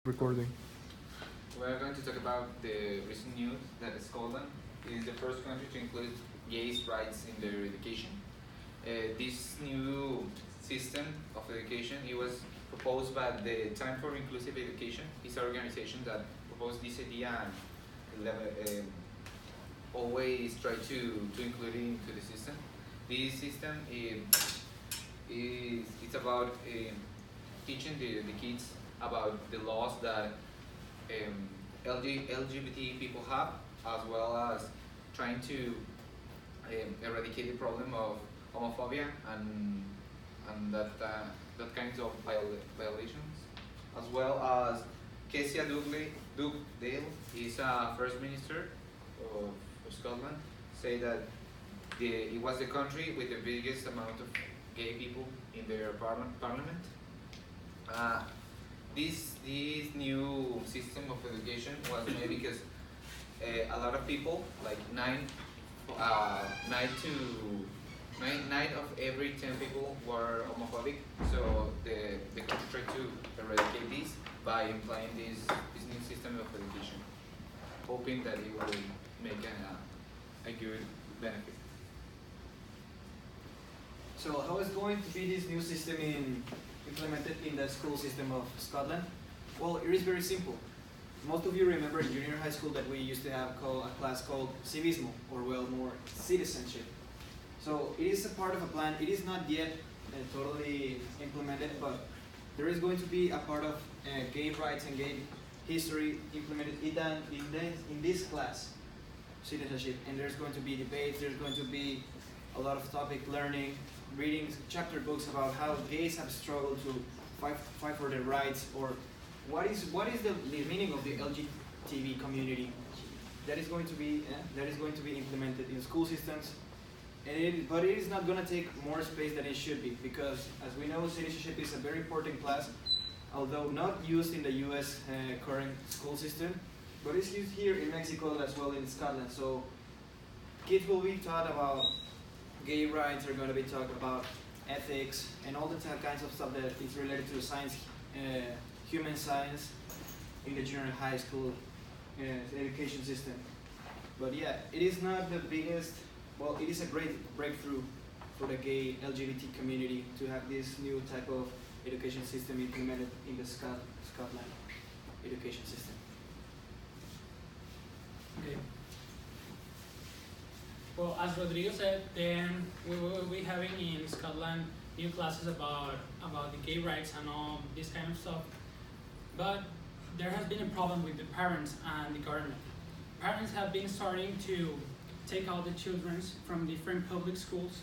Recording. We're going to talk about the recent news that Scotland is the first country to include gays' rights in their education. This new system of education it was proposed by the Time for Inclusive Education. It's an organization that proposed this idea and always try to include it into the system. This system is it's about teaching the kids about the laws that LGBT people have, as well as trying to eradicate the problem of homophobia and that kinds of violations, as well as Kezia Dugdale is a first minister of Scotland, say that it was the country with the biggest amount of gay people in their parliament. Uh, this new system of education was made because a lot of people, like nine of every 10 people were homophobic. So the country tried to eradicate this by implying this new system of education, hoping that it will make a good benefit. So how is going to be this new system implemented in the school system of Scotland? Well, it is very simple. Most of you remember in junior high school that we used to have a class called civismo, or well, more citizenship. So it is a part of a plan. It is not yet totally implemented, but there is going to be a part of gay rights and gay history implemented in this class, citizenship. And there's going to be debates, there's going to be a lot of topic learning, reading chapter books about how gays have struggled to fight for their rights, or what is the meaning of the LGBT community. That is going to be implemented in school systems, but it is not going to take more space than it should be, because as we know, citizenship is a very important class, although not used in the U.S. Current school system, but it's used here in Mexico as well in Scotland. So kids will be taught about gay rights, are going to be taught about ethics and all the kinds of stuff that is related to science, human science, in the junior high school education system. But yeah, it is not the biggest, well, it is a great breakthrough for the gay LGBT community to have this new type of education system implemented in the Scotland education system. Okay. Well, as Rodrigo said, then we will be having in Scotland new classes about the gay rights and all this kind of stuff. But there has been a problem with the parents and the government. Parents have been starting to take out the children from different public schools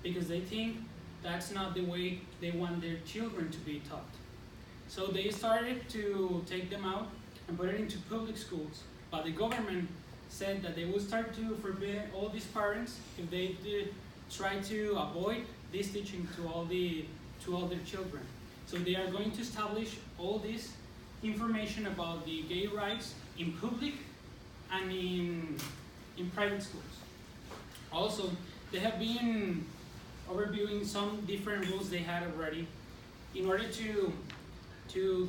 because they think that's not the way they want their children to be taught. So they started to take them out and put it into public schools. But the government said that they will start to forbid all these parents if they did try to avoid this teaching to all their children. So they are going to establish all this information about the gay rights in public and in private schools. Also, they have been overviewing some different rules they had already in order to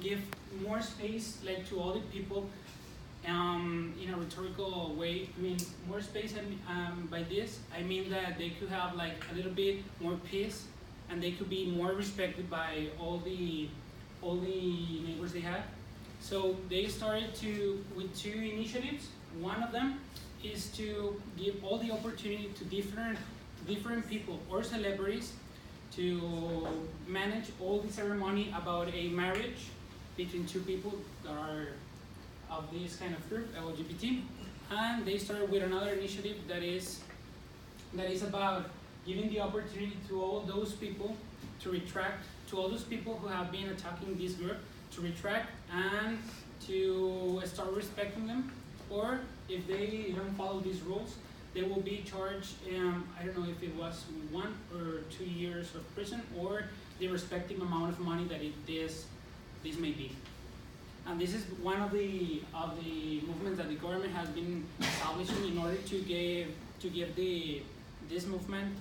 give more space, like, to all the people in a rhetorical way. I mean, more space, and by this I mean that they could have like a little bit more peace, and they could be more respected by all the neighbors they have. So they started with two initiatives. One of them is to give all the opportunity to different people or celebrities to manage all the ceremony about a marriage between two people that are of this kind of group, LGBT. And they started with another initiative that is about giving the opportunity to all those people to retract, to all those people who have been attacking this group, to retract and to start respecting them. Or if they don't follow these rules, they will be charged, I don't know if it was 1 or 2 years of prison, or the respective amount of money that this may be. And this is one of the movements that the government has been establishing in order to give this movement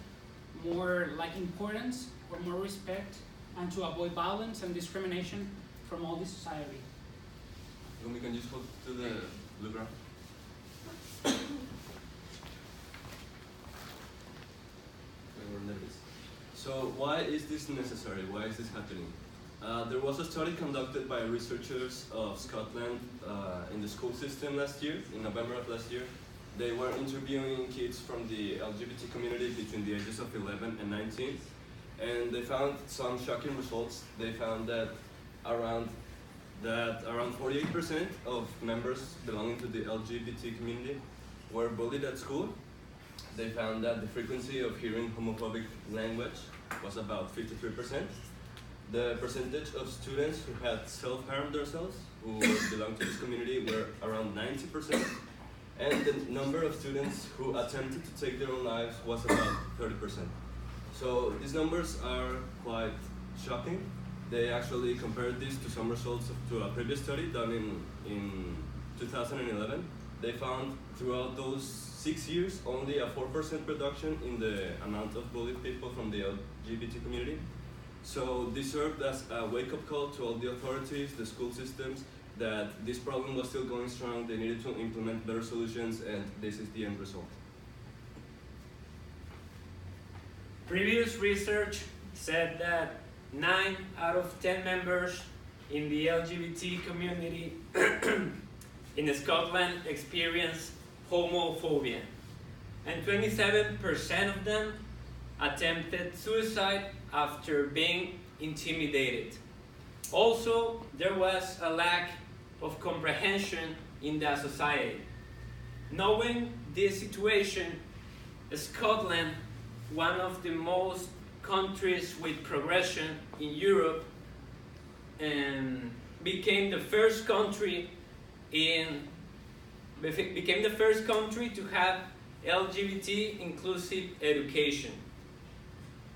more like importance or more respect, and to avoid violence and discrimination from all the society. Tommy, can you just hold to the blue ground? We're nervous. So why is this necessary? Why is this happening? There was a study conducted by researchers of Scotland in the school system last year, in November of last year. They were interviewing kids from the LGBT community between the ages of 11 and 19, and they found some shocking results. They found that around 48% of members belonging to the LGBT community were bullied at school. They found that the frequency of hearing homophobic language was about 53%. The percentage of students who had self-harmed themselves, who belonged to this community, were around 90%. And the number of students who attempted to take their own lives was about 30%. So these numbers are quite shocking. They actually compared this to some results to a previous study done in 2011. They found throughout those 6 years only a 4% reduction in the amount of bullied people from the LGBT community. So this served as a wake-up call to all the authorities, the school systems, that this problem was still going strong, they needed to implement better solutions, and this is the end result. Previous research said that 9 out of 10 members in the LGBT community in Scotland experience homophobia, and 27% of them attempted suicide after being intimidated. Also, there was a lack of comprehension in the society. Knowing this situation, Scotland, one of the most countries with progression in Europe, became the first country to have LGBT inclusive education.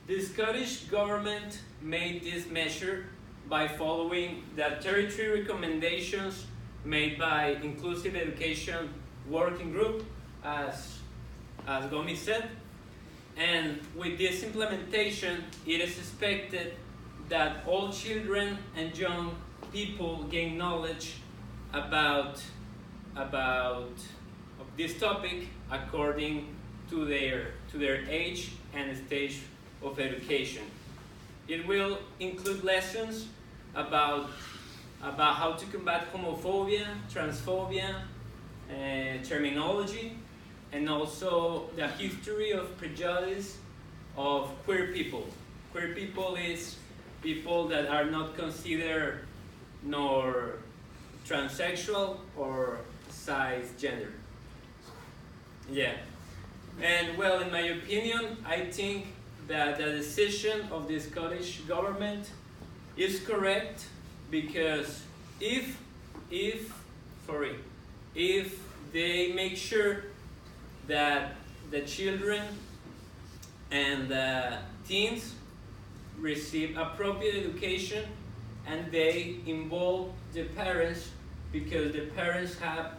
The Scottish government made this measure by following the territory recommendations made by Inclusive Education Working Group, as Gomi said. And with this implementation, it is expected that all children and young people gain knowledge about this topic according to their age and stage of education. It will include lessons about how to combat homophobia, transphobia, terminology, and also the history of prejudice of queer people. Queer people is people that are not considered nor transsexual or cisgender. Yeah. And well, in my opinion, I think that the decision of the Scottish government is correct, because if they make sure that the children and the teens receive appropriate education and they involve the parents, because the parents have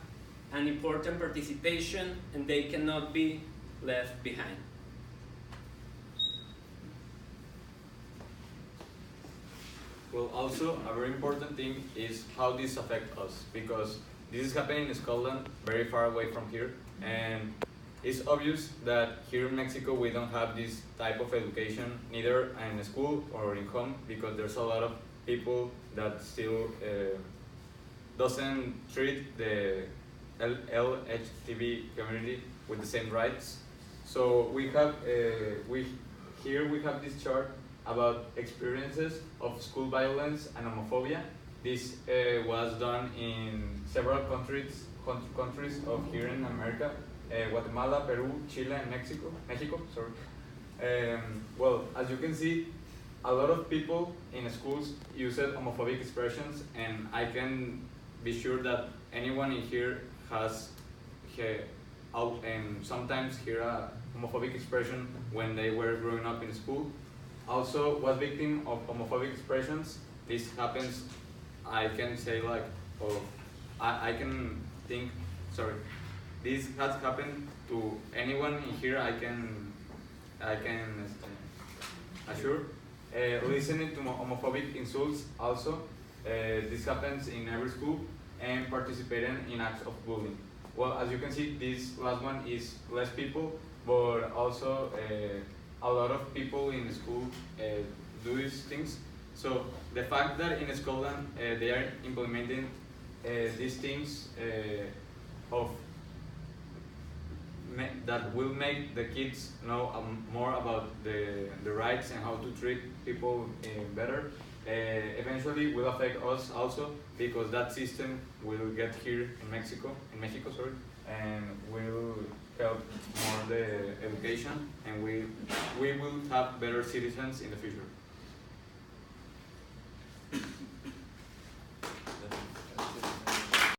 an important participation and they cannot be left behind. Well, also a very important thing is how this affects us, because this is happening in Scotland, very far away from here, and it's obvious that here in Mexico we don't have this type of education, neither in school or in home, because there's a lot of people that still doesn't treat the LHTB community with the same rights. So we have we have this chart about experiences of school violence and homophobia. This was done in several countries of here in America, Guatemala, Peru, Chile, and Mexico. Well, as you can see, a lot of people in schools use homophobic expressions, and I can be sure that anyone in here has sometimes hear a homophobic expression when they were growing up in school. Also was victim of homophobic expressions. This happens, I can say I can think, sorry, this has happened to anyone in here, I can assure. Listening to homophobic insults also, this happens in every school, and participating in acts of bullying. Well, as you can see, this last one is less people, but also a lot of people in school do these things. So the fact that in Scotland they are implementing these things of that will make the kids know more about the rights and how to treat people better, eventually will affect us also, because that system will get here in Mexico, sorry, and will help more the education, and we will have better citizens in the future.